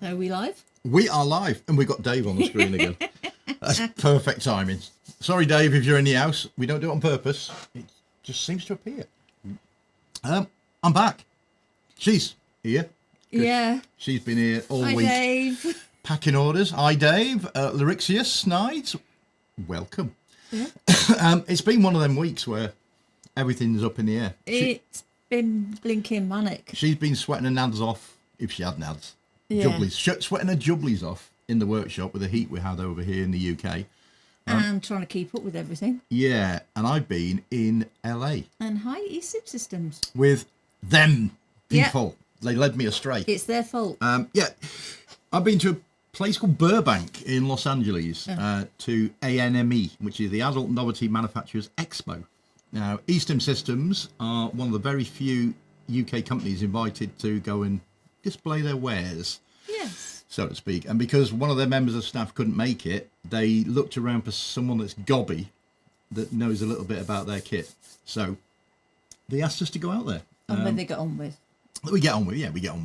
Are we live? We are live, and we've got Dave on the screen again. That's perfect timing. Sorry, Dave, if you're in the house. We don't do it on purpose. It just seems to appear. I'm back. She's here. Yeah. She's been here all Hi, week. Dave. Packing orders. Hi, Dave. Lyrixius Snides. Welcome. Yeah. It's been one of them weeks where everything's up in the air. It's been blinking manic. She's been sweating her nads off, if she had nads. Yeah. Jubblies. Sweating her jubblies off in the workshop with the heat we had over here in the UK. And trying to keep up with everything. Yeah, and I've been in LA. And hi, E-Stim Systems. With them people. Yeah. They led me astray. It's their fault. Yeah, I've been to a place called Burbank in Los Angeles to ANME, which is the Adult Novelty Manufacturers Expo. Now, E-Stim Systems are one of the very few UK companies invited to go and display their wares. Yes. So to speak. And because one of their members of staff couldn't make it, they looked around for someone that's gobby that knows a little bit about their kit. So they asked us to go out there. And when they get on with. We get on with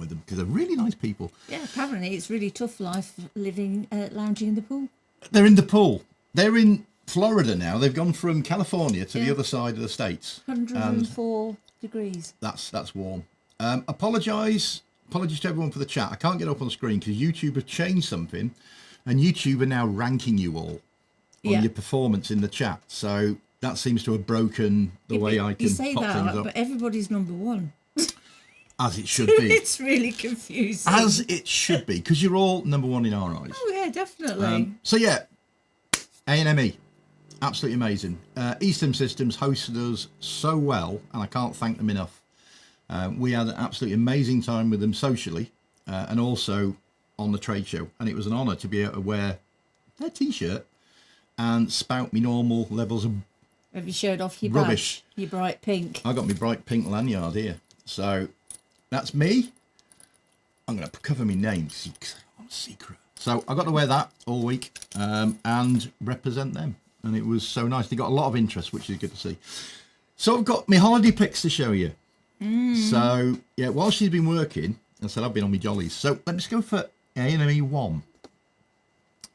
them because they're really nice people. Yeah, apparently it's really tough life living, lounging in the pool. They're in the pool. They're in Florida now. They've gone from California to the other side of the States. 104 degrees. That's warm. Apologies to everyone for the chat. I can't get up on screen because YouTube have changed something, and YouTube are now ranking you all on your performance in the chat. So that seems to have broken the way I can you say pop that, things up. but everybody's number one. As it should be. It's really confusing. As it should be, because you're all number one in our eyes. Oh yeah, definitely. So yeah, ANME, absolutely amazing. E-Stim Systems hosted us so well, and I can't thank them enough. We had an absolutely amazing time with them socially, and also on the trade show. And it was an honour to be able to wear their T-shirt and spout me normal levels of Have you showed off your rubbish? Badge, your bright pink. I got my bright pink lanyard here. So that's me. I'm going to cover my name on secret. So I got to wear that all week and represent them. And it was so nice. They got a lot of interest, which is good to see. So I've got my holiday pics to show you. So, yeah, while she's been working, I said I've been on my jollies. So let's go for ANME 1.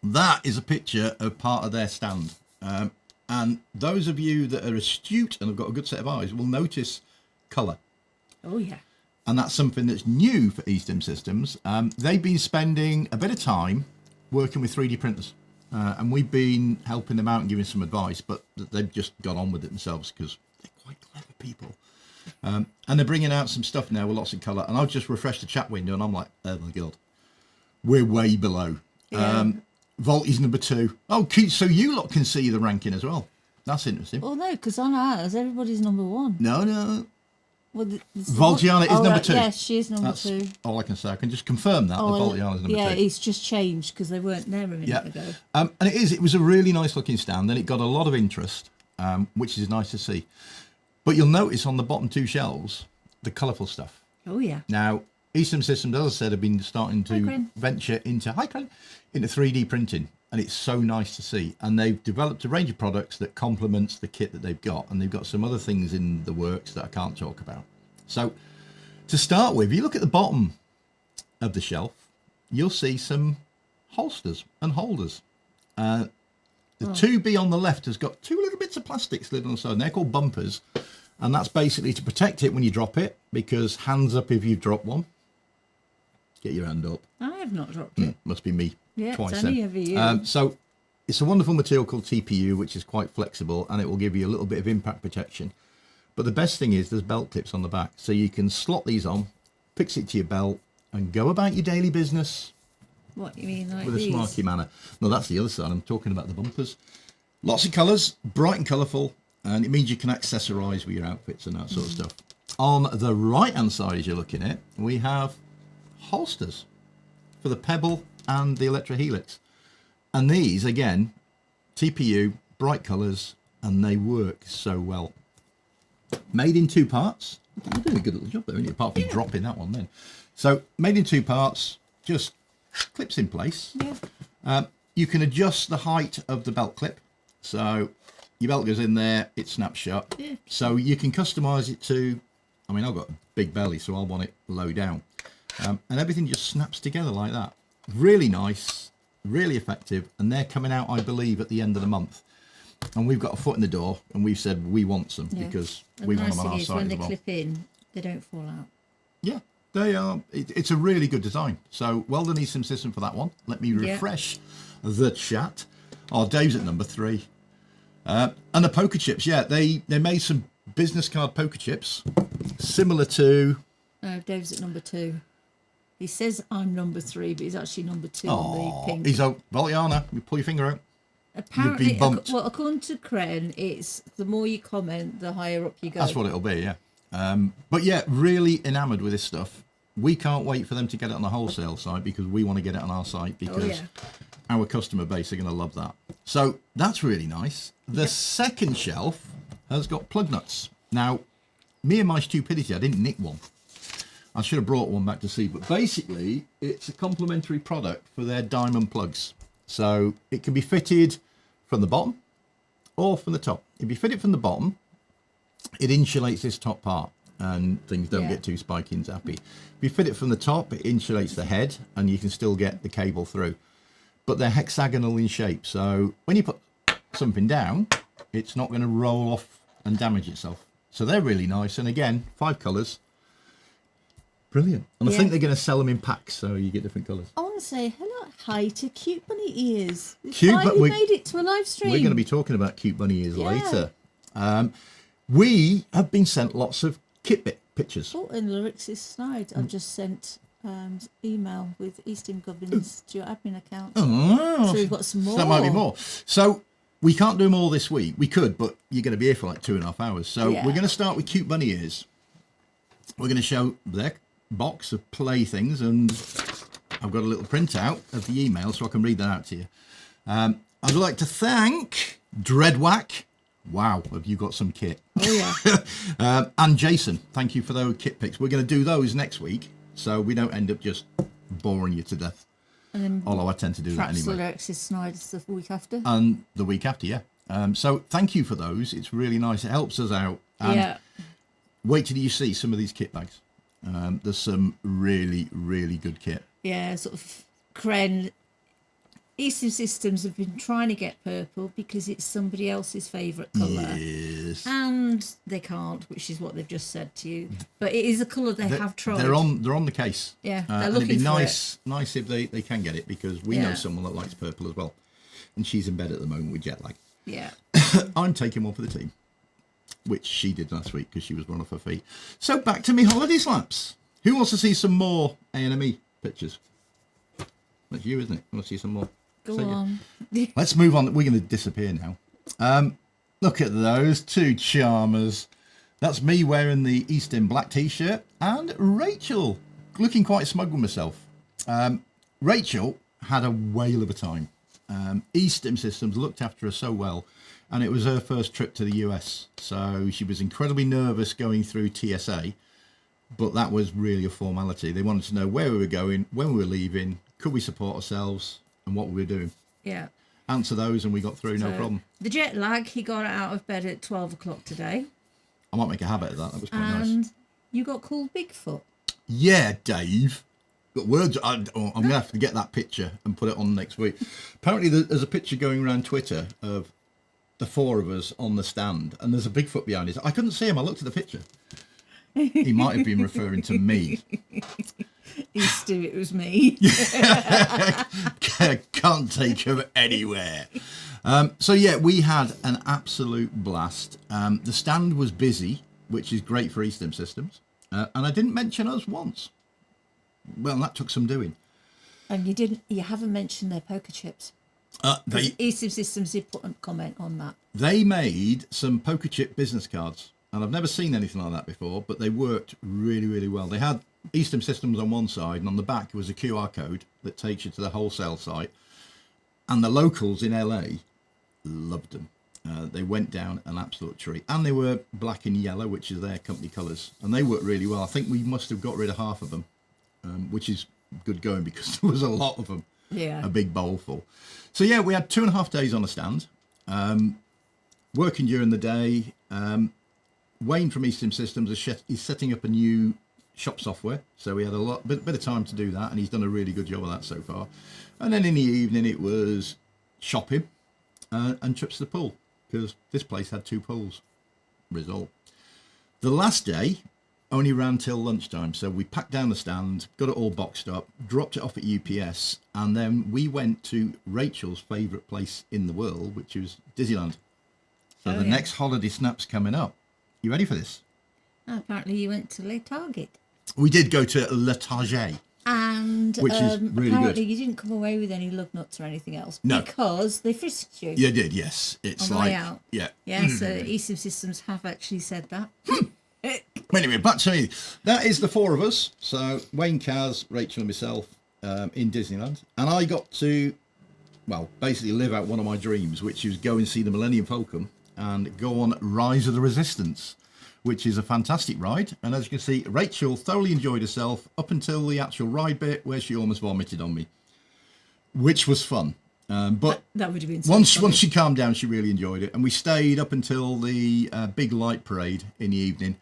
That is a picture of part of their stand. And those of you that are astute and have got a good set of eyes will notice colour. Oh, yeah. And that's something that's new for E-Stim Systems. They've been spending a bit of time working with 3D printers. And we've been helping them out and giving some advice, but they've just got on with it themselves because they're quite clever people. And they're bringing out some stuff now with lots of colour. And I've just refreshed the chat window and I'm like, oh my God, we're way below. Yeah. Volty's number 2. Oh, so you lot can see the ranking as well. That's interesting. Well, no, because on ours, everybody's number 1. No. Well, Voltiana is number 2. Yes, she is number That's 2. all I can say. I can just confirm that. Voltiana is number 2. Yeah, it's just changed because they weren't there a minute ago. And it was a really nice looking stand and it got a lot of interest, which is nice to see. But you'll notice on the bottom 2 shelves, the colourful stuff. Oh, yeah. Now, E-Stim Systems, as I said, have been starting to venture into 3D printing. And it's so nice to see. And they've developed a range of products that complements the kit that they've got. And they've got some other things in the works that I can't talk about. So, to start with, if you look at the bottom of the shelf, you'll see some holsters and holders. The 2B on the left has got 2 little bits of plastic slid on the side. And they're called bumpers. And that's basically to protect it when you drop it, because hands up if you've dropped one. Get your hand up. I have not dropped it. Must be me. Yeah, twice it's only then. over you. So it's a wonderful material called TPU, which is quite flexible, and it will give you a little bit of impact protection. But the best thing is there's belt clips on the back. So you can slot these on, fix it to your belt, and go about your daily business. What, you mean like with these? a smarky manner. No, that's the other side. I'm talking about the bumpers. Lots of colours, bright and colourful, and it means you can accessorise with your outfits and that sort of stuff. On the right-hand side, as you're looking at, we have holsters for the Pebble and the Electra Helix. And these, again, TPU, bright colours, and they work so well. Made in 2 parts. You're doing a good little job there, aren't you? Apart from dropping that one then. So, made in 2 parts, just clips in place. Yeah. You can adjust the height of the belt clip. So, your belt goes in there, it snaps shut. Yeah. So, you can customise it to, I've got a big belly, so I'll want it low down. And everything just snaps together like that. really nice, really effective, and they're coming out, I believe, at the end of the month. And we've got a foot in the door, and we've said we want some because we want them on our site when as they well. clip in, they don't fall out. Yeah, they are. It's a really good design. So well done, E-Stim System, for that one. Let me refresh the chat. Oh, Dave's at number 3. And the poker chips, they made some business card poker chips similar to... No, Dave's at number 2. He says I'm number 3, but he's actually number 2 on the pink. He's a... Well, Yana, you pull your finger out. Apparently, well, according to Kren, it's the more you comment, the higher up you go. That's what it'll be, yeah. But yeah, really enamoured with this stuff. We can't wait for them to get it on the wholesale site because we want to get it on our site because our customer base are going to love that. So that's really nice. The second shelf has got plug nuts. Now, me and my stupidity, I didn't nick one. I should have brought one back to see, but basically it's a complimentary product for their diamond plugs. So it can be fitted from the bottom or from the top. If you fit it from the bottom, it insulates this top part and things don't get too spiky and zappy. If you fit it from the top, it insulates the head and you can still get the cable through. But they're hexagonal in shape, so when you put something down, it's not going to roll off and damage itself. So they're really nice, and again, 5 colours. Brilliant. And I think they're going to sell them in packs, so you get different colours. I want to say hi to Cute Bunny Ears. We made it to a live stream. We're going to be talking about Cute Bunny Ears later. We have been sent lots of kit pictures. Oh, and Lyrics is snide. I've just sent email with E-Stim Gubbins to your admin account. Oh, so we've got some more. So that might be more. So we can't do them all this week. We could, but you're going to be here for like 2.5 hours. So we're going to start with Cute Bunny Ears. We're going to show their box of playthings, and I've got a little printout of the email so I can read that out to you. I'd like to thank Dreadwhack. Wow, have you got some kit? Oh yeah. And Jason, thank you for those kit picks. We're going to do those next week, so we don't end up just boring you to death. And then although I tend to do that anyway. Perhaps the Snyder's the week after. And the week after, yeah. So thank you for those. It's really nice. It helps us out. And wait till you see some of these kit bags. There's some really, really good kit. Yeah, sort of Kren. E-Stim Systems have been trying to get purple because it's somebody else's favourite colour. Yes. And they can't, which is what they've just said to you. But it is a colour they have tried. They're on the case. Yeah, they're looking it'd be nice if they can get it, because we know someone that likes purple as well. And she's in bed at the moment with jet lag. Yeah. I'm taking one for the team, which she did last week because she was run off her feet. So back to me holiday slaps. Who wants to see some more A&ME pictures? That's you, isn't it? Want to see some more? Go on. Let's move on. We're going to disappear now. Look at those two charmers. That's me wearing the E-Stim black t-shirt, and Rachel looking quite smug with myself. Rachel had a whale of a time. E-Stim Systems looked after her so well, and it was her first trip to the US. So she was incredibly nervous going through TSA, but that was really a formality. They wanted to know where we were going, when we were leaving, could we support ourselves, and what we were doing. Yeah. Answer those and we got through, no problem. The jet lag, he got out of bed at 12 o'clock today. I might make a habit of that. That was quite nice. And you got called Bigfoot. Yeah, Dave. Got words. I'm going to have to get that picture and put it on next week. Apparently there's a picture going around Twitter of the 4 of us on the stand, and there's a Bigfoot behind us. I couldn't see him. I looked at the picture. He might have been referring to me. E-Stim, it was me. Can't take him anywhere. So yeah, we had an absolute blast. The stand was busy, which is great for E-Stim Systems. And I didn't mention us once. Well, that took some doing. And you haven't mentioned their poker chips. E-Stim Systems did put a comment on that. They made some poker chip business cards. And I've never seen anything like that before, but they worked really, really well. They had E-Stim Systems on one side, and on the back was a QR code that takes you to the wholesale site. And the locals in LA loved them. They went down an absolute tree. And they were black and yellow, which is their company colours. And they worked really well. I think we must have got rid of half of them, which is good going because there was a lot of them. Yeah. A big bowl full. So, yeah, we had 2.5 days on the stand, working during the day. Wayne from E-Stim Systems is setting up a new shop software, so we had a bit of time to do that, and he's done a really good job of that so far. And then in the evening it was shopping and trips to the pool, because this place had 2 pools. Result. The last day only ran till lunchtime, so we packed down the stand, got it all boxed up, dropped it off at UPS, and then we went to Rachel's favourite place in the world, which was Disneyland. So the next holiday snap's coming up. You ready for this? Oh, apparently you went to Le Target. We did go to Le Target. And which is really apparently good. you didn't come away with any lug nuts or anything else. No. Because they frisked you. You did, yes. It's on the like, way out. yeah. Yeah, so E-Stim Systems have actually said that. Anyway, back to me. That is the 4 of us. So Wayne, Kaz, Rachel and myself in Disneyland. And I got to, well, basically live out one of my dreams, which is go and see the Millennium Falcon and go on Rise of the Resistance, which is a fantastic ride. And as you can see, Rachel thoroughly enjoyed herself up until the actual ride bit where she almost vomited on me, which was fun. But that would have been once she calmed down, she really enjoyed it. And we stayed up until the big light parade in the evening,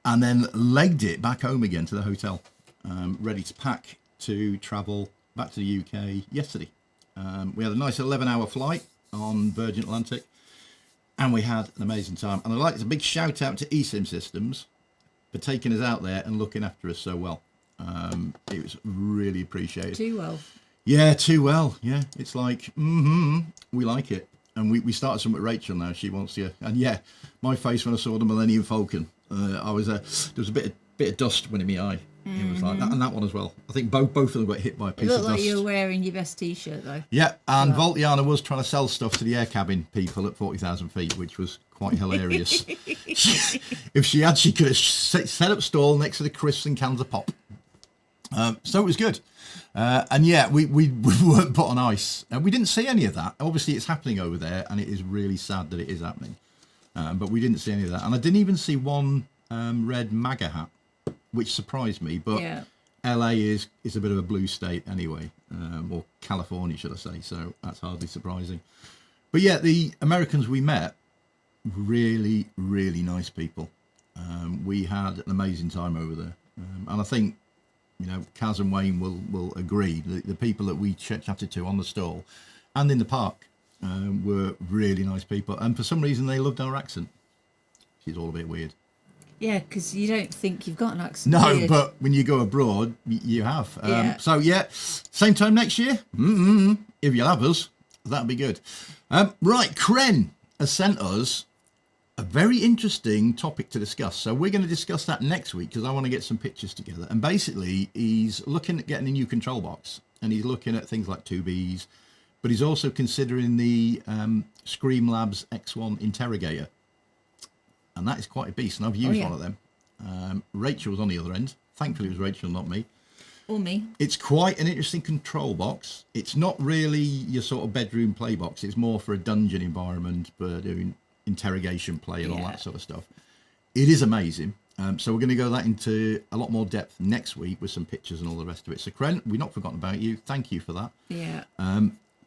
and then legged it back home again to the hotel, ready to pack to travel back to the UK yesterday. We had a nice 11-hour flight on Virgin Atlantic, and we had an amazing time. And I'd like to big shout out to E-Stim Systems for taking us out there and looking after us so well. It was really appreciated. Too well. Yeah, too well. Yeah, it's like, we like it. And we started some with Rachel now. She wants to, and yeah, my face when I saw the Millennium Falcon, there was a bit of dust went in my eye. It was like that, and that one as well. I think both of them got hit by a piece It of looked dust. like you were wearing your best T-shirt though. Yeah, and Voltiana was trying to sell stuff to the air cabin people at 40,000 feet, which was quite hilarious. If she had, she could have set up stall next to the crisps and cans of pop. So it was good. And yeah, we weren't put on ice. We didn't see any of that. Obviously, it's happening over there, and it is really sad that it is happening. But we didn't see any of that. And I didn't even see one red MAGA hat, which surprised me. But Yeah. LA is a bit of a blue state anyway, or California, should I say. So that's hardly surprising. But yeah, the Americans we met, really, really nice people. We had an amazing time over there. And I think, you know, Kaz and Wayne will agree. The people that we chatted to on the stall and in the park were really nice people. And for some reason, they loved our accent. She's all a bit weird. Yeah, because you don't think you've got an accent. No, do you? but when you go abroad, you have. Yeah. So, yeah, same time next year. If you'll have us, that'd be good. Right, Kren has sent us a very interesting topic to discuss. So we're going to discuss that next week because I want to get some pictures together. And basically, he's looking at getting a new control box, and he's looking at things like 2Bs, but he's also considering the Scream Labs X1 Interrogator. And that is quite a beast, and I've used one of them. Rachel was on the other end. Thankfully, it was Rachel, not me. Or me. It's quite an interesting control box. It's not really your sort of bedroom play box. It's more for a dungeon environment, for doing interrogation play and all that sort of stuff. It is amazing. So we're going to go that into a lot more depth next week with some pictures and all the rest of it. So, Kren, we've not forgotten about you. Thank you for that. Yeah.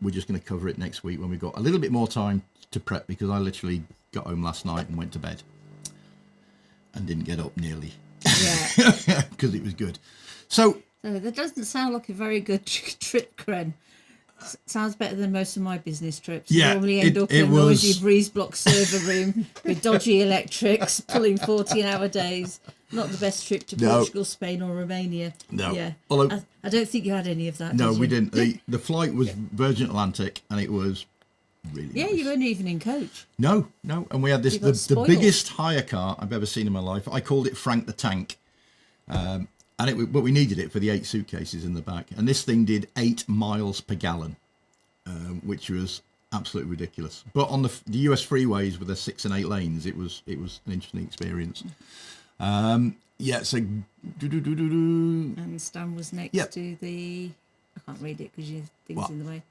We're just going to cover it next week when we've got a little bit more time to prep, because I literally got home last night and went to bed and didn't get up nearly. Yeah. Because it was good. So that doesn't sound like a very good trip, Kren. Sounds better than most of my business trips. Yeah, You normally end up in a was noisy breeze block server room with dodgy electrics, pulling 14-hour days. Not the best trip to Portugal, Spain or Romania. No. Yeah. Although, I don't think you had any of that, no, did you? we didn't. The flight was Virgin Atlantic, and it was really nice. You weren't even in coach. No. And we had this, You got the spoiled. biggest hire car I've ever seen in my life. I called it Frank the Tank. But we needed it for the 8 suitcases in the back. And this thing did 8 miles per gallon, which was absolutely ridiculous. But on the US freeways with the 6 and 8 lanes, it was an interesting experience. So And Stan was next to the... I can't read it because your thing's in the way.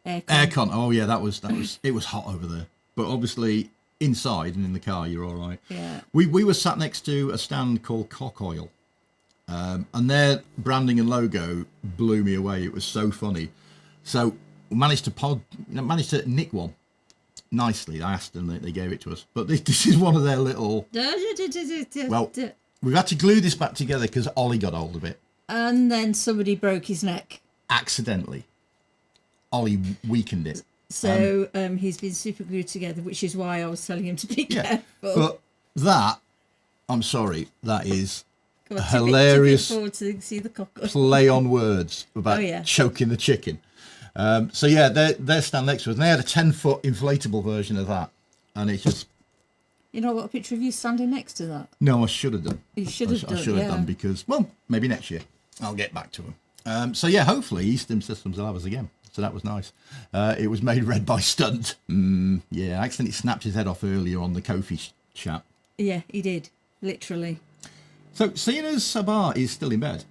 Aircon. Oh yeah, that was it was hot over there. But obviously inside and in the car you're all right. Yeah. We were sat next to a stand called Cock Oil. And their branding and logo blew me away. It was so funny. So we managed to nick one nicely. I asked them, they gave it to us. But this is one of their little... Well, we've had to glue this back together because Ollie got hold of it. And then somebody broke his neck. Accidentally. Ollie weakened it. So he's been super glued together, which is why I was telling him to be careful. But that, I'm sorry, that is Come on, hilarious forward to see the cock. play on words about choking the chicken. So yeah, they're stand next to us. And they had a 10-foot inflatable version of that. And it's just... You know what, a picture of you standing next to that? No, I should have done. You should have done, I should have done because, well, maybe next year. I'll get back to them. So yeah, hopefully E-Stim Systems will have us again. So that was nice. It was made red by Stunt. Yeah, I accidentally snapped his head off earlier on the Kofi chat. Yeah, he did. Literally. So seeing as Sabah is still in bed,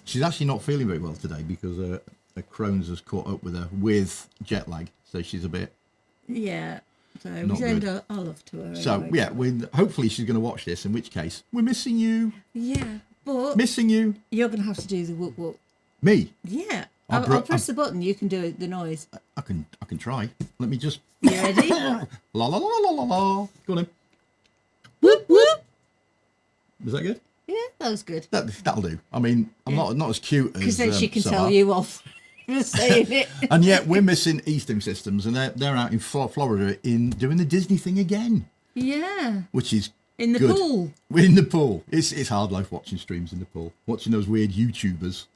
she's actually not feeling very well today because her Crohn's has caught up with her with jet lag. So she's a bit... Yeah. So we send our love to her. So, anyway. yeah, hopefully she's going to watch this, in which case, we're missing you. Yeah, but... Missing you. You're going to have to do the whoop whoop. Me? Yeah. I'll press the button, you can do the noise. I can try. Let me just... You ready? La la la la la la. Go on in. Whoop whoop. Was that good? Yeah, that was good. That'll do. I mean, I'm not as cute as... Because then she can Sabah. tell you off for saying it. And yet we're missing E-Stim Systems, and they're out in Florida doing the Disney thing again. Yeah. Which is in the good. pool. We're in the pool. It's hard life watching streams in the pool. Watching those weird YouTubers.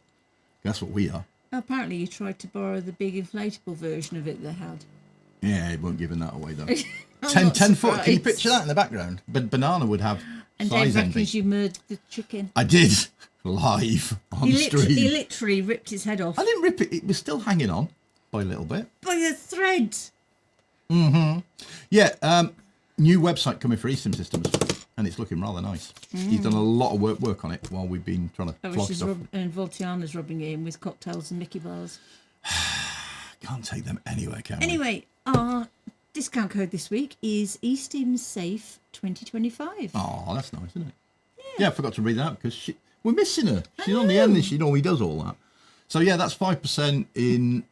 That's what we are. Apparently you tried to borrow the big inflatable version of it they had. Yeah, it won't giving that away though. 10 foot. Can you picture that in the background? But Banana would have and size Dave reckons envy. you murdered the chicken. I did live on stream. He literally ripped his head off. I didn't rip it. It was still hanging on by a little bit. By a thread. Yeah. New website coming for E-Stim Systems, and it's looking rather nice. He's done a lot of work on it while we've been trying to flog stuff. And Voltiana's rubbing it in with cocktails and Mickey bars. Can't take them anywhere, can we? Anyway, our discount code this week is E-Stim Safe 2025. Oh, that's nice, isn't it? Yeah, I forgot to read that out because we're missing her. She's on the end and she normally does all that. So yeah, that's 5% in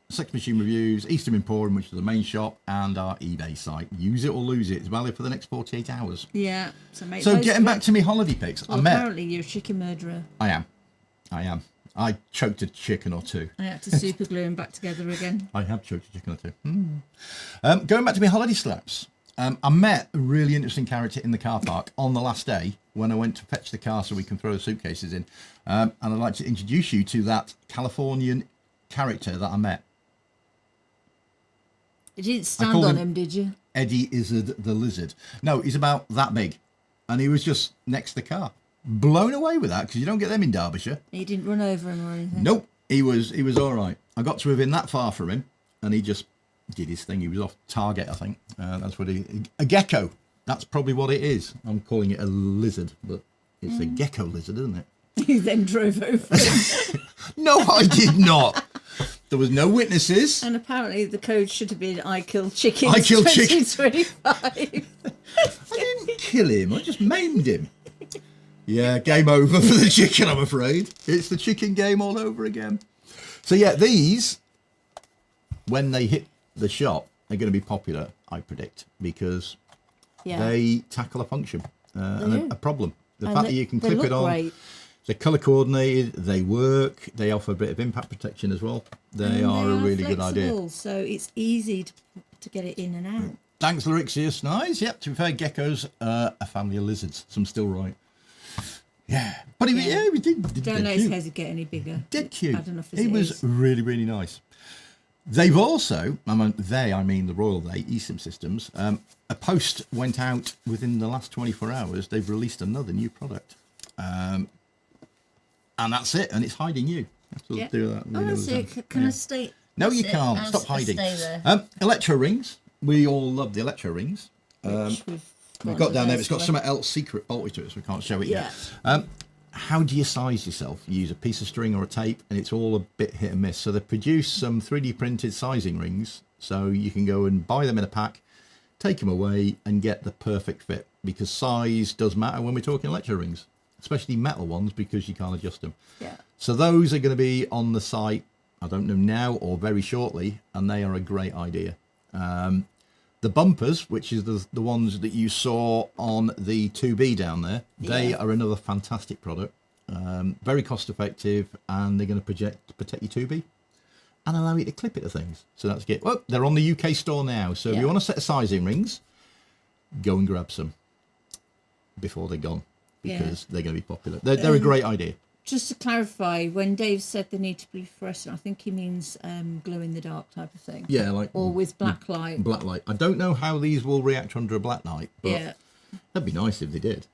Sex Machine Reviews, E-Stim Emporium, which is the main shop, and our eBay site. Use it or lose it. It's valid for the next 48 hours. Yeah. So getting back to me holiday pics, well, apparently you're a chicken murderer. I am. I choked a chicken or two. I had to super glue them back together again. I have choked a chicken or two. Going back to my holiday slaps, I met a really interesting character in the car park on the last day when I went to fetch the car so we can throw the suitcases in. And I'd like to introduce you to that Californian character that I met. You didn't stand on him, did you? Eddie Izzard the Lizard. No, he's about that big. And he was just next to the car. Blown away with that because you don't get them in Derbyshire. You didn't run over him or anything? Nope. He was all right. I got to within that far from him and he just did his thing. He was off target, I think. That's what a gecko. That's probably what it is. I'm calling it a lizard, but it's a gecko lizard, isn't it? You then drove over him. No, I did not. There was no witnesses. And apparently the code should have been I killed chickens. I killed chickens. 2025. I didn't kill him. I just maimed him. Yeah, game over for the chicken, I'm afraid. It's the chicken game all over again. So yeah, these, when they hit the shop, they're going to be popular, I predict, because they tackle a function and a problem. The fact that you can clip it on, great. they're colour coordinated, they work, they offer a bit of impact protection as well. They are a really good idea. So it's easy to get it in and out. Thanks, Larixius. Nice. Yep, to be fair, geckos are a family of lizards. So I'm still right. Yeah. But he did Don't let his head get any bigger. Dead cute. Bad enough as He it was is. really, really nice. They've also, I mean the Royal They, E-Stim Systems, a post went out within the last 24 hours. They've released another new product. And that's it. And it's hiding you. Yeah. Do that. Oh, that's it. Can I stay? No, you can't. Stop hiding. Electro rings. We all love the electro rings. We've got down there. It's got something else secret bolted to it, so we can't show it yet. How do you size yourself? You use a piece of string or a tape, and it's all a bit hit and miss. So they've produced some 3D printed sizing rings, so you can go and buy them in a pack, take them away, and get the perfect fit. Because size does matter when we're talking electro rings, especially metal ones, because you can't adjust them. Yeah. So those are going to be on the site, I don't know now or very shortly, and they are a great idea. The bumpers, which is the ones that you saw on the 2B down there, they are another fantastic product. Very cost effective, and they're going to protect your 2B and allow you to clip it to things. So that's good. Well, they're on the UK store now. So if you want a set of sizing rings, go and grab some before they're gone, because they're going to be popular. They're a great idea. Just to clarify, when Dave said they need to be fluorescent, I think he means glow in the dark type of thing. Yeah, like or with black light. Black light. I don't know how these will react under a black light, but that'd be nice if they did.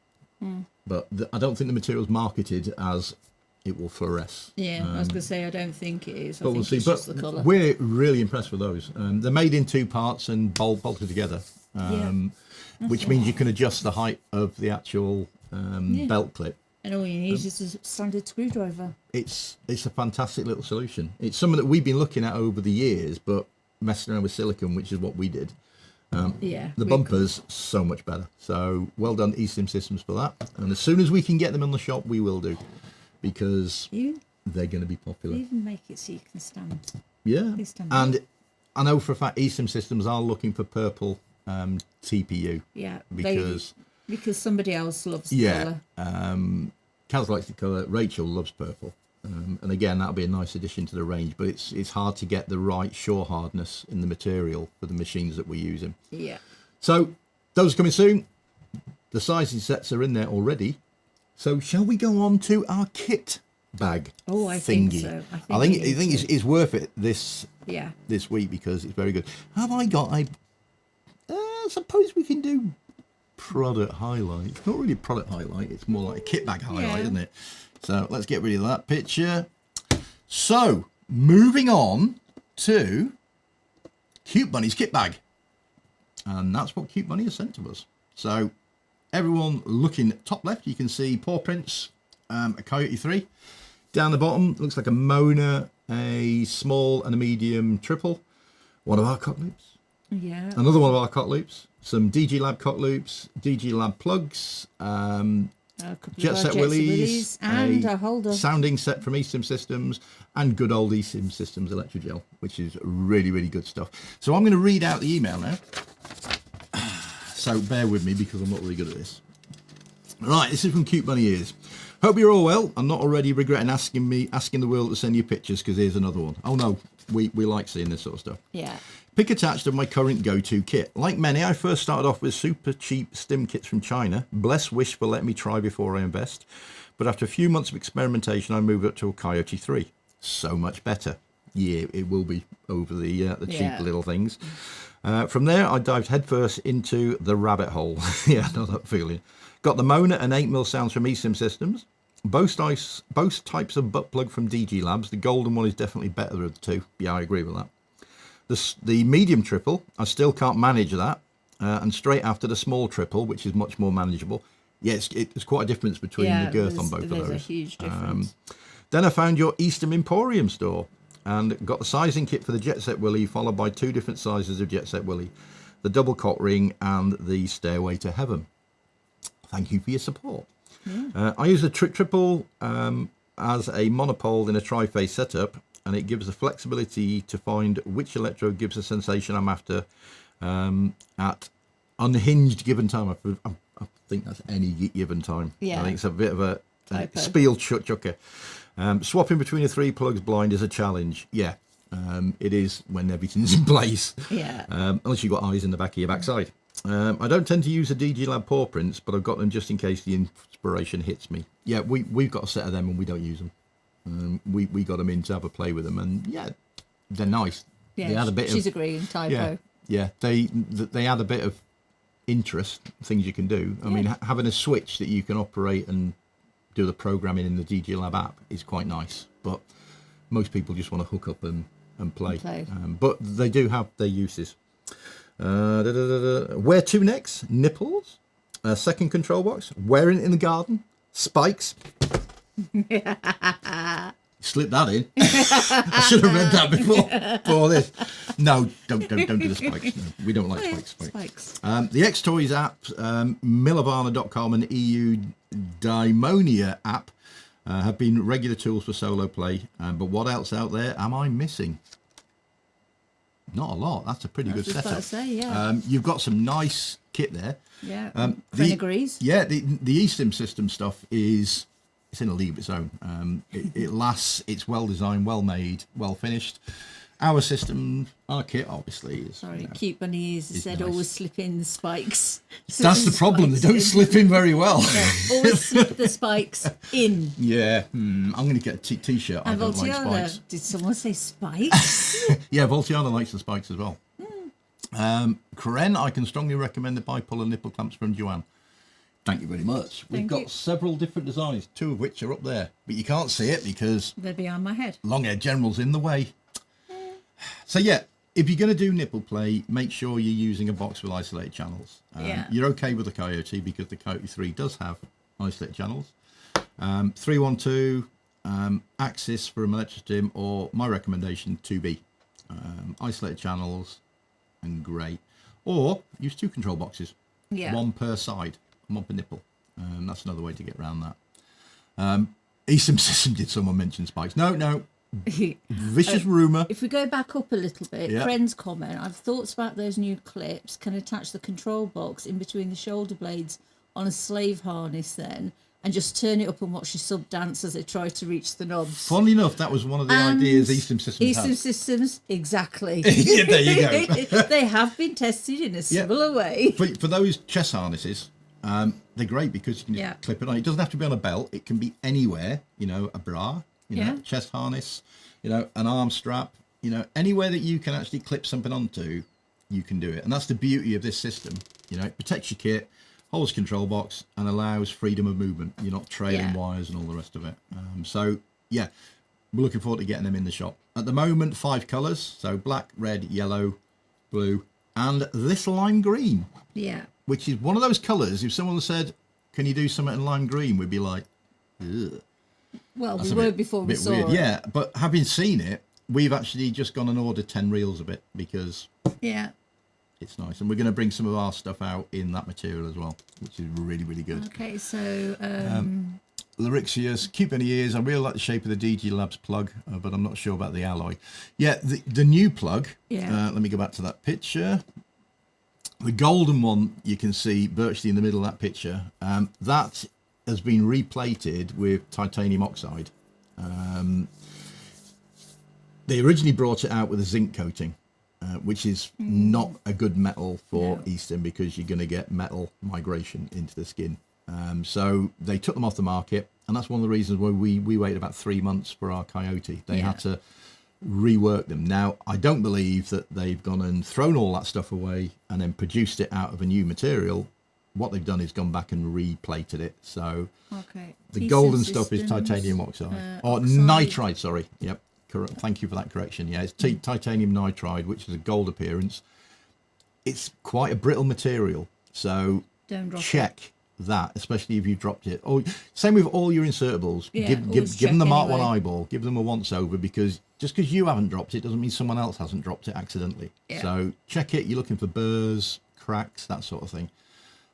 But I don't think the material's marketed as it will fluoresce. Yeah, I was going to say I don't think it is. But we'll see. But we're really impressed with those. They're made in 2 parts and bolted together, which means you can adjust the height of the actual belt clip. And all you need is a standard screwdriver. It's a fantastic little solution. It's something that we've been looking at over the years, but messing around with silicone, which is what we did. The bumpers, so much better. So well done, E-Stim Systems, for that. And as soon as we can get them in the shop, we will do, because they're going to be popular. You even make it so you can stand. Yeah, and I know for a fact E-Stim Systems are looking for purple TPU. Yeah, because somebody else loves the colour. Kaz likes the colour. Rachel loves purple. And again, that'll be a nice addition to the range, but it's hard to get the right shore hardness in the material for the machines that we're using. Yeah. So those are coming soon. The sizing sets are in there already. So shall we go on to our kit bag? Oh, I thingy? think so. I think it's worth it this week, because it's very good. Have I got I suppose we can do product highlight. It's not really a product highlight, it's more like a kit bag highlight, isn't it? So let's get rid of that picture. So moving on to Cute Bunny's kit bag, and that's what Cute Bunny has sent to us. So everyone looking top left, you can see paw prints, a Coyote 3. Down the bottom looks like a Mona, a small and a medium triple, one of our cock loops, another one of our cock loops, some DG Lab cock loops, DG Lab plugs, Jet Set Willies, and a holder, sounding set from E-Stim Systems, and good old E-Stim Systems Electrogel, which is really, really good stuff. So I'm going to read out the email now. So bear with me, because I'm not really good at this. Right, this is from Cute Bunny Ears. Hope you're all well. I'm not already regretting asking the world to send you pictures, because here's another one. Oh no, we like seeing this sort of stuff. Yeah. Pic attached of my current go-to kit. Like many, I first started off with super cheap stim kits from China. Bless Wish for letting me try before I invest. But after a few months of experimentation, I moved up to a Coyote 3. So much better. Yeah, it will be over the cheap little things. From there, I dived headfirst into the rabbit hole. Yeah, I know that feeling. Got the Mona and 8mm sounds from E-Stim Systems. Both types of butt plug from DG Labs. The golden one is definitely better of the two. Yeah, I agree with that. The medium triple, I still can't manage that. And straight after the small triple, which is much more manageable. Yeah, it's quite a difference between the girth on both of those. There's a huge difference. Then I found your E-Stim Emporium store and got the sizing kit for the Jet Set Willy, followed by 2 different sizes of Jet Set Willy, the double cock ring and the Stairway to Heaven. Thank you for your support. Yeah. I use a triple as a monopole in a tri-phase setup, and it gives the flexibility to find which electrode gives the sensation I'm after at unhinged given time. I think that's any given time. Yeah. I think it's a bit of a spiel chucker. Swapping between the 3 plugs blind is a challenge. Yeah, it is when everything's in place. Yeah. Unless you've got eyes in the back of your backside. I don't tend to use the DG Lab paw prints, but I've got them just in case the inspiration hits me. Yeah, we've got a set of them and we don't use them. We got them in to have a play with them, and yeah, they're nice. Yeah, they add a bit she's agreeing. Typo. Yeah, they add a bit of interest, things you can do. I mean, having a switch that you can operate and do the programming in the DG Lab app is quite nice, but most people just want to hook up and play. But they do have their uses. Where to next? Nipples. Second control box. Wearing it in the garden. Spikes. Slip that in. I should have read that before this. No, don't do the spikes. No, we don't like spikes. The X Toys app, Milavana.com and EU Daimonia app have been regular tools for solo play. But what else out there am I missing? Not a lot. That's a pretty good just setup. about to say, yeah. You've got some nice kit there. Yeah. Fran agrees. Yeah, the E-Stim System stuff it's in a league of its own. It lasts. It's well designed, well made, well finished. Our system, our kit, obviously is. Sorry, cute bunny ears said nice. Always slip in the spikes. That's the problem. They don't slip in very well. Yeah, always slip the spikes in. Yeah, I'm going to get a t-shirt. And I don't like Voltiana, spikes. did someone say spikes? Yeah, Voltiana likes the spikes as well. Karen, I can strongly recommend the bipolar nipple clamps from Joanne. Thank you very much. We've got several different designs, 2 of which are up there, but you can't see it because They're behind my head. long-haired general's in the way. So yeah, if you're going to do nipple play, make sure you're using a box with isolated channels. You're okay with the Coyote because the Coyote 3 does have isolated channels. 312, Axis for a electrostim, or my recommendation 2B. Isolated channels and great. Or use 2 control boxes, one per side, one per nipple. That's another way to get around that. E-Stim System, did someone mention spikes? No. Vicious rumour. If we go back up a little bit, Yeah. friend's comment, I've thoughts about those new clips, can attach the control box in between the shoulder blades on a slave harness then, and just turn it up and watch your sub dance as they try to reach the knobs. Funnily enough, that was one of the ideas E-Stim Systems E-Stim had. Systems, exactly. Yeah, there you go. They have been tested in a similar way. For those chest harnesses, they're great because you can just clip it on. It doesn't have to be on a belt. It can be anywhere, a bra, chest harness, an arm strap, anywhere that you can actually clip something onto, you can do it. And that's the beauty of this system. It protects your kit, holds control box, and allows freedom of movement. You're not trailing wires and all the rest of it. So yeah, we're looking forward to getting them in the shop. At the moment, 5 colours, so black, red, yellow, blue, and this lime green. Yeah. Which is one of those colours, if someone said, can you do something in lime green, we'd be like, ugh. Well, we were before we saw it. Yeah, but having seen it, we've actually just gone and ordered 10 reels of it because it's nice. And we're going to bring some of our stuff out in that material as well, which is really, really good. Okay, so... Lyrixius, cute many ears. I really like the shape of the DG Labs plug, but I'm not sure about the alloy. Yeah, the new plug, let me go back to that picture. The golden one you can see virtually in the middle of that picture. That has been replated with titanium oxide. They originally brought it out with a zinc coating, which is not a good metal for E-Stim because you're going to get metal migration into the skin. So they took them off the market, and that's one of the reasons why we waited about 3 months for our Coyote. They had to rework them. Now, I don't believe that they've gone and thrown all that stuff away and then produced it out of a new material. What they've done is gone back and replated it. So the golden stuff is titanium oxide. Or nitride, sorry. Yep. Correct. Thank you for that correction. Yeah, it's titanium nitride, which is a gold appearance. It's quite a brittle material. So check that, especially if you dropped it. Oh, same with all your insertables. Give them the Mark 1 eyeball. Give them a once over, because just because you haven't dropped it doesn't mean someone else hasn't dropped it accidentally. So check it. You're looking for burrs, cracks, that sort of thing.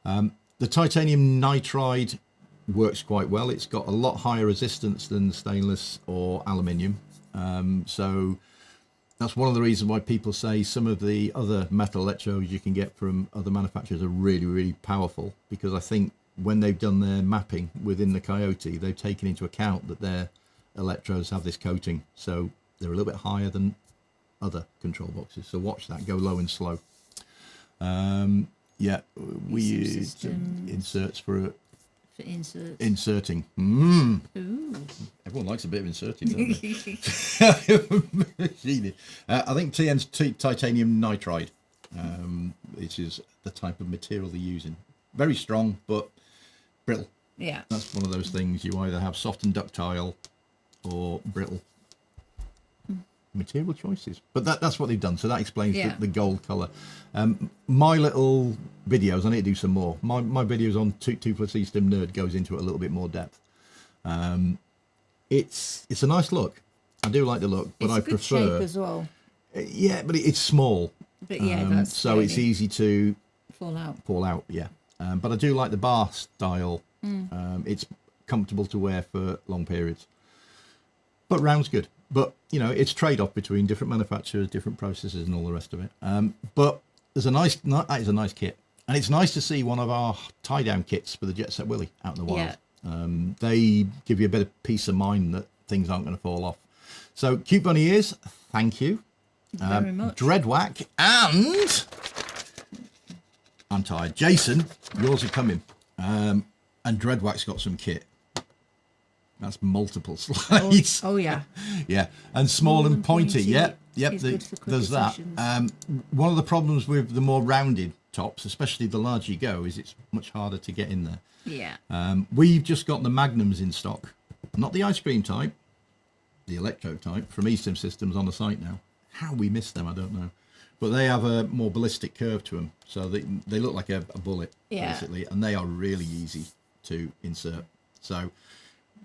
The titanium nitride works quite well. It's got a lot higher resistance than stainless or aluminium. So that's one of the reasons why people say some of the other metal electrodes you can get from other manufacturers are really, really powerful, because I think when they've done their mapping within the Coyote, they've taken into account that their electrodes have this coating. So they're a little bit higher than other control boxes. So watch that, go low and slow. Yeah, we use inserts for inserting. Everyone likes a bit of inserting, don't they? I think TN's titanium nitride, which is the type of material they're using. Very strong, but brittle. Yeah. That's one of those things. You either have soft and ductile or brittle. Material choices, but that's what they've done, so that explains the gold color. My little videos, I need to do some more. My videos on 2 Plus E-Stim Nerd goes into it a little bit more depth. It's a nice look. I do like the look, but I prefer shape as well. Yeah, but it's small, but that's so it's easy to fall out. Yeah, but I do like the bar style. It's comfortable to wear for long periods, but round's good. But, you know, it's trade-off between different manufacturers, different processes and all the rest of it. But there's that is a nice kit. And it's nice to see one of our tie-down kits for the Jet Set Willy out in the wild. Yeah. They give you a bit of peace of mind that things aren't going to fall off. So, Cute Bunny Ears, thank you. Very much. Dreadwhack, and I'm tired. Jason, yours are coming. And Dreadwhack's got some kit. That's multiple slides. Oh yeah. Yeah, and small and pointy. Yep, there's that. Decisions. One of the problems with the more rounded tops, especially the larger you go, is it's much harder to get in there. Yeah. We've just got the Magnums in stock, not the ice cream type, the electro type from E-Stim Systems on the site now. How we missed them, I don't know. But they have a more ballistic curve to them, so they look like a bullet, basically, and they are really easy to insert. So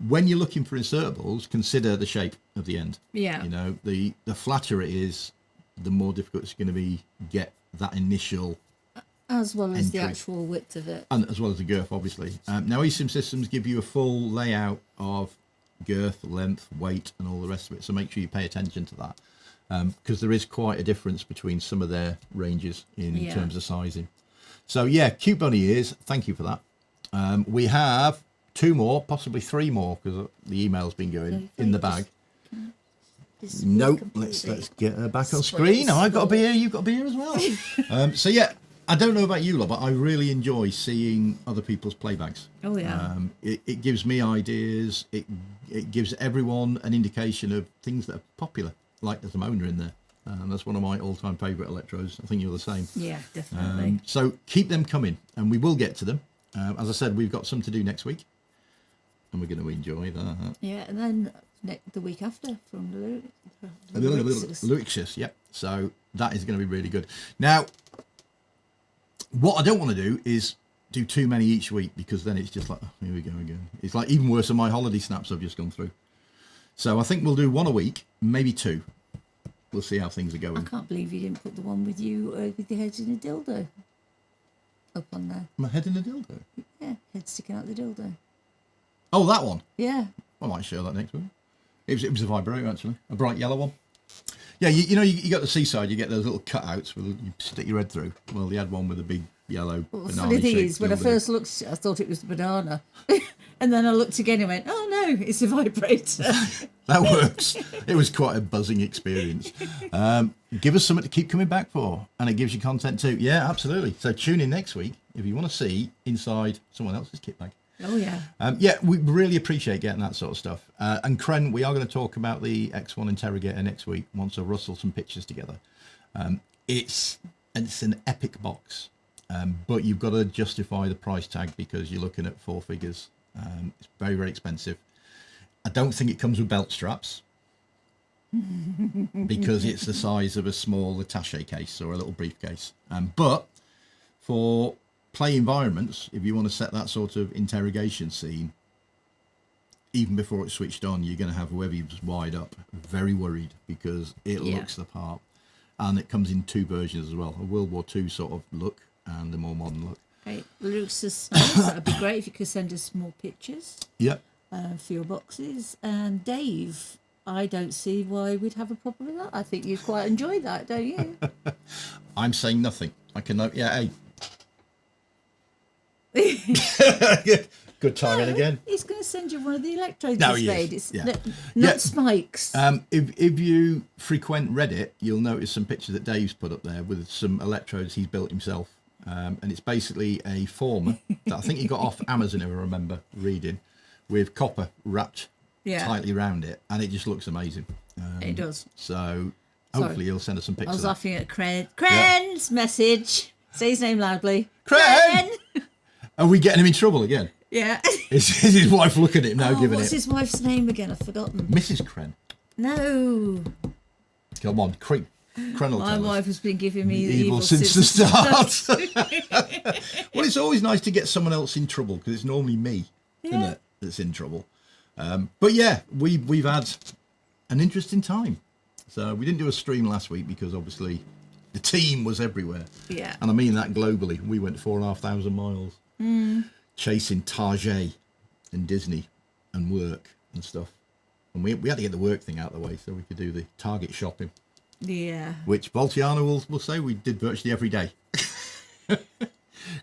when you're looking for insertables, consider the shape of the end. Yeah. You know, the flatter it is, the more difficult it's going to be get that initial as well as entry. the actual width of it. And as well as the girth, obviously. Now, E-Stim Systems give you a full layout of girth, length, weight, and all the rest of it. So make sure you pay attention to that. Because there is quite a difference between some of their ranges in terms of sizing. So yeah, Cute Bunny Ears, thank you for that. We have 2 more, possibly 3 more, because the email's been going in the bag. Nope, let's get her back on screen. I've got to be here, you've got to be here as well. So yeah, I don't know about you lot, but I really enjoy seeing other people's playbags. Oh yeah. It gives me ideas. It gives everyone an indication of things that are popular. Like there's a Mona in there. That's one of my all-time favourite electros. I think you're the same. Yeah, definitely. So keep them coming, and we will get to them. As I said, we've got some to do next week, and we're going to enjoy that. Yeah, and then the week after from the Luixus, yep. So that is going to be really good. Now, what I don't want to do is do too many each week, because then it's just like, oh, here we go again. It's like even worse than my holiday snaps I've just gone through. So I think we'll do 1 a week, maybe 2. We'll see how things are going. I can't believe you didn't put the one with you with your head in a dildo up on there. My head in a dildo? Yeah, head sticking out the dildo. Oh, that one? Yeah. I might show that next week. It was a vibrator, actually. A bright yellow one. Yeah, you know, you got the seaside, you get those little cutouts where you stick your head through. Well, they had one with a big yellow banana. The funny thing is, when I first looked, I thought it was the banana. And then I looked again and went, oh no, it's a vibrator. That works. It was quite a buzzing experience. Give us something to keep coming back for, and it gives you content too. Yeah, absolutely. So tune in next week if you want to see inside someone else's kit bag. Oh yeah. Yeah, we really appreciate getting that sort of stuff. And Kren, we are going to talk about the X1 Interrogator next week once I rustle some pictures together. It's an epic box, but you've got to justify the price tag because you're looking at 4 figures. It's very, very expensive. I don't think it comes with belt straps because it's the size of a small attaché case or a little briefcase. But for play environments, if you want to set that sort of interrogation scene, even before it's switched on, you're going to have whoever's wide up very worried because it looks the part. And it comes in 2 versions as well, a World War II sort of look and a more modern look. Great. Looks as nice. That'd be great if you could send us more pictures. Yep. For your boxes. And Dave, I don't see why we'd have a problem with that. I think you'd quite enjoy that, don't you? I'm saying nothing. I can know. Yeah, hey. Good timing again. He's going to send you one of the electrodes No, he's he made. is. It's not spikes. If you frequent Reddit, you'll notice some pictures that Dave's put up there with some electrodes he's built himself. And it's basically a form that I think he got off Amazon, if I remember reading, with copper wrapped tightly around it, and it just looks amazing. It does. So hopefully he'll send us some pictures. I was laughing at Cren's message. Say his name loudly. Cren! Are we getting him in trouble again? Yeah. Is his wife looking at him now, giving what's his wife's name again? I've forgotten. Mrs. Kren. No. Come on, Kren will My tell wife us. has been giving me evil since the start. Well, it's always nice to get someone else in trouble because it's normally me, isn't it, that's in trouble. But yeah, we've had an interesting time. So we didn't do a stream last week because obviously the team was everywhere. Yeah. And I mean that globally. We went 4,500 miles chasing Target and Disney and work and stuff. And we had to get the work thing out of the way so we could do the Target shopping. Yeah. Which Voltiana will say we did virtually every day.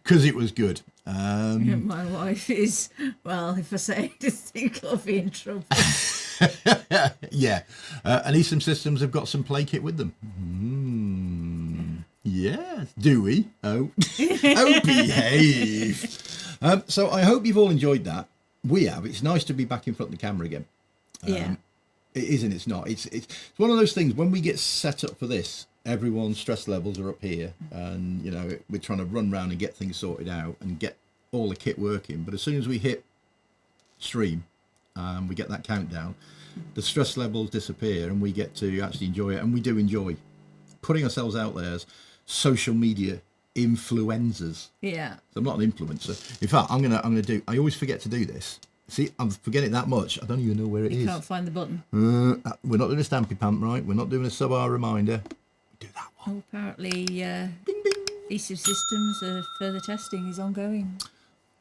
Because it was good. My wife is, well, if I say anything, I'll be in trouble. Yeah. And E-Stim Systems have got some play kit with them. Yes. Do we? Oh, oh, behave. So I hope you've all enjoyed that. We have. It's nice to be back in front of the camera again. Yeah. It is and it's not. It's one of those things, when we get set up for this, everyone's stress levels are up here, and you know, we're trying to run around and get things sorted out and get all the kit working. But as soon as we hit stream, we get that countdown, the stress levels disappear and we get to actually enjoy it. And we do enjoy putting ourselves out there as social media influencers. Yeah. So I'm not an influencer. In fact, I'm gonna do, I always forget to do this. See, I'm forgetting that much. I don't even know where it is. You can't find the button. We're not doing a stampy pump, right? We're not doing a sub-hour reminder. Do that one. Oh, apparently, Bing, bing. E-Stim Systems further testing is ongoing.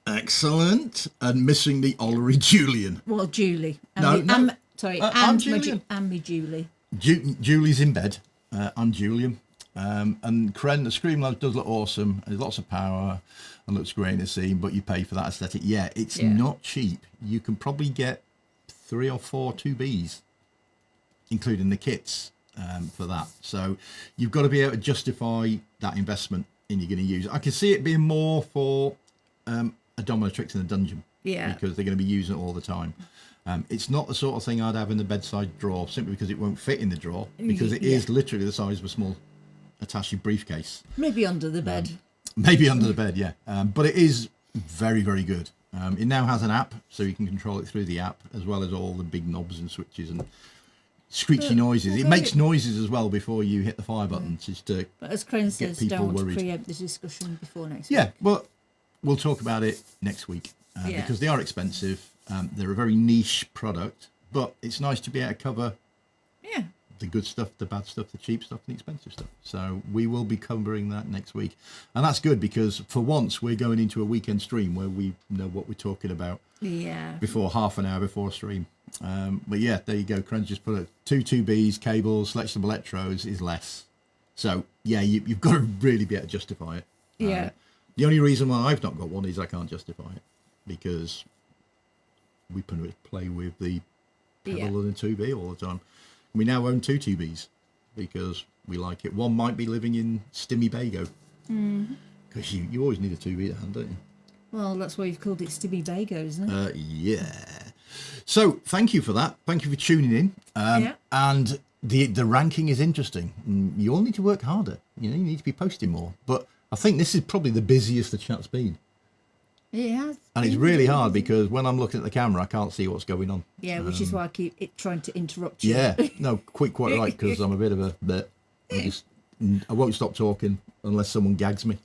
Excellent. And missing the Ollery Julian. Well, Julie. No. Sorry, I'm and Julian. me Julie. Julie's in bed. I'm Julian. And Kren, the Scream Lab does look awesome. There's lots of power and looks great in the scene, but you pay for that aesthetic. Yeah, it's not cheap. You can probably get 3 or 4 2Bs, including the kits, for that. So you've got to be able to justify that investment in you're going to use. I can see it being more for a dominatrix in a dungeon. Yeah. Because they're going to be using it all the time. It's not the sort of thing I'd have in the bedside drawer, simply because it won't fit in the drawer, because it is literally the size of a small attaché briefcase. Maybe under the bed. Maybe under the bed, yeah. But it is very, very good. It now has an app, so you can control it through the app, as well as all the big knobs and switches and screechy noises. It makes noises as well before you hit the fire buttons, just to but as Kren says, don't want worried. to preempt the discussion before next week. Yeah, well, we'll talk about it next week, because they are expensive. They're a very niche product, but it's nice to be able to cover the good stuff, the bad stuff, the cheap stuff, and the expensive stuff. So we will be covering that next week. And that's good, because for once we're going into a weekend stream where we know what we're talking about before half an hour before a stream. But yeah, there you go. Kren's just put it. 2 2Bs, cables, selectable electrodes is less. So yeah, you've got to really be able to justify it. Yeah. The only reason why I've not got one is I can't justify it, because we play with the pedal and the 2B all the time. We now own 2 2Bs because we like it. One might be living in Stimmy Bago, because you always need a 2B at hand, don't you? Well, that's why you've called it Stimmy Bago, isn't it? Yeah. So thank you for that. Thank you for tuning in. And the ranking is interesting. You all need to work harder. You know, you need to be posting more. But I think this is probably the busiest the chat's been. Yeah. And it's really hard, because when I'm looking at the camera, I can't see what's going on. Yeah, which is why I keep trying to interrupt you. Yeah, no, quite right, because I'm a bit of a bit. I won't stop talking unless someone gags me,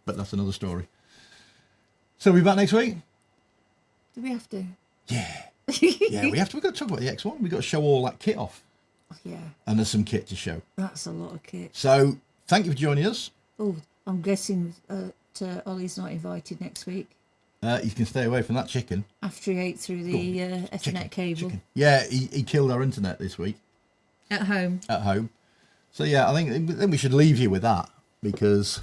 but that's another story. So we'll be back next week? Do we have to? Yeah. Yeah, we have to. We've got to talk about the X1. We've got to show all that kit off. Yeah. And there's some kit to show. That's a lot of kit. So thank you for joining us. Oh, I'm guessing Ollie's not invited next week. You can stay away from that chicken. After he ate through the Ethernet cable. Chicken. Yeah, he killed our internet this week. At home. So yeah, I think we should leave you with that, because...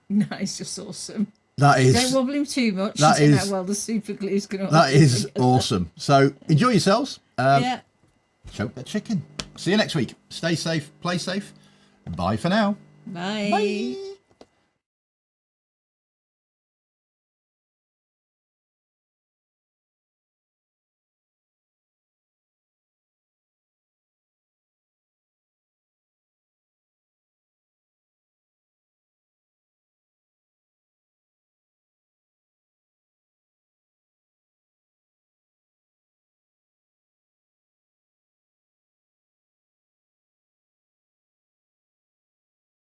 No, it's just awesome. That is... Don't wobble him too much. That is... How well the super glue is going to... That is awesome. So enjoy yourselves. Yeah. Choke that chicken. See you next week. Stay safe, play safe. Bye for now. Bye. Bye.